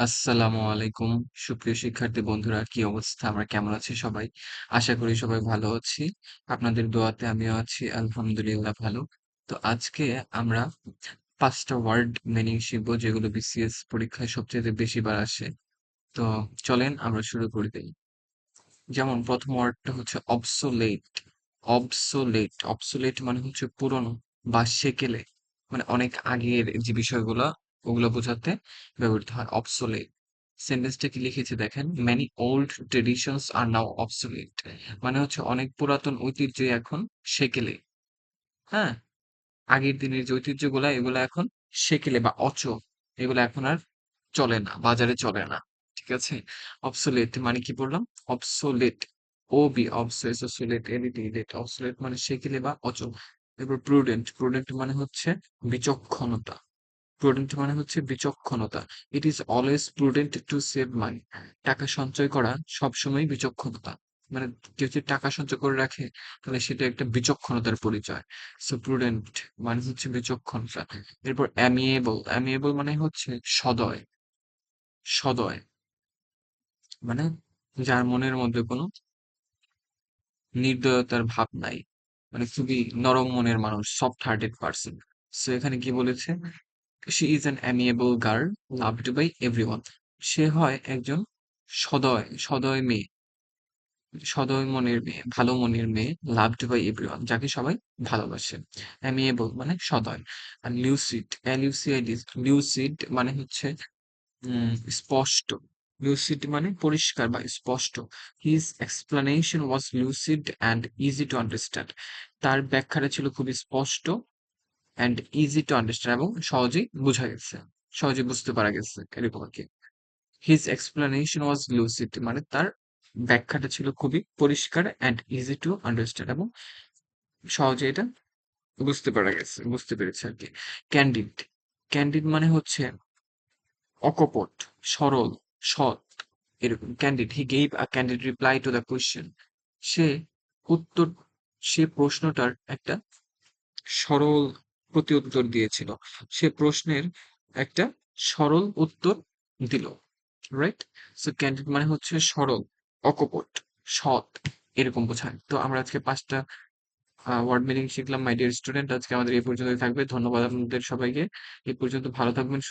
আসসালামু আলাইকুম। সুপ্রিয় শিক্ষার্থী বন্ধুরা, কি অবস্থা? আমরা কেমন আছি সবাই? আশা করি সবাই ভালো আছি। আপনাদের দোয়াতে আমিও আছি আলহামদুলিল্লাহ ভালো। তো আজকে আমরা ৫ টা ওয়ার্ড মিনিং শিখবো যেগুলো বিসিএস পরীক্ষায় সবচাইতে বেশিবার আসে। তো চলেন আমরা শুরু করে দেই। যেমন ১ম ওয়ার্ডটা হচ্ছে obsolete। obsolete মানে হচ্ছে পুরনো বা সেকেলে। মানে অনেক আগের যে বিষয়গুলা ওগুলো বোঝাতে ব্যবহৃত হয় obsolete। সেন্টেন্সটা কি লিখেছে দেখেন, many old traditions are now obsolete। মানে হচ্ছে অনেক পুরাতন ঐতিহ্যই এখন সেকেলে। হ্যাঁ? আগের দিনের যে ঐতিহ্যগুলা এগুলা এখন সেকেলে বা এগুলা এখন আর চলে না, বাজারে চলে না। ঠিক আছে? obsolete মানে কি বললাম? obsolete obsolete মানে সেকেলে বা অচল। এরপর prudent মানে হচ্ছে বিচক্ষণতা। It is always prudent to save money। টাকা সঞ্চয় করা সবসময় বিচক্ষণতা। মানে কেউ যদি টাকা সঞ্চয় করে রাখে তাহলে সেটা একটা বিচক্ষণতার পরিচয়। সো prudent মানে হচ্ছে বিচক্ষণতা। এরপর amiable মানে হচ্ছে সদয়। মানে যার মনের মধ্যে কোনো নির্দয়তার ভাব নাই। মানে খুবই নরম মনের মানুষ, সফট হার্টেড পারসন। সো এখানে কি বলেছে? She is an amiable girl loved by everyone। সে হয় একজন সদয় মেয়ে, সদয় মনের মেয়ে, ভালো মনের মেয়ে, loved by everyone, যাকে সবাই ভালোবাসে। Amiable মানে সদয়। আর lucid মানে হচ্ছে উম স্পষ্ট। lucid মানে পরিষ্কার বা স্পষ্ট। His explanation was lucid and easy to understand। তার ব্যাখ্যাটা ছিল খুবই স্পষ্ট and easy to understand এবং সহজেই বোঝা গেছে। সহজে বুঝতে পারা গেছে। এরকম আরকি। His explanation was lucid মানে তার ব্যাখ্যাটা ছিল খুবই পরিষ্কার and easy to understand এবং সহজে এটা বুঝতে পেরেছে আরকি। Candid মানে হচ্ছে অকপট, সরল, সৎ এরকম candid। He gave a candid reply to the question। সে উত্তর সে প্রশ্নটার একটা সরল প্রতিউত্তর দিয়েছিল। সে প্রশ্নের একটা সরল উত্তর দিল। রাইট? সো ক্যান্ডিড মানে হচ্ছে সরল, অকপট, সৎ এরকম বোঝায়। তো আমরা আজকে ৫ টা ওয়ার্ড মিনিং শিখলাম মাই ডিয়ার স্টুডেন্ট। আজকে আমাদের এই পর্যন্তই থাকবে। ধন্যবাদ আপনাদের সবাইকে। এই পর্যন্ত ভালো থাকবেন।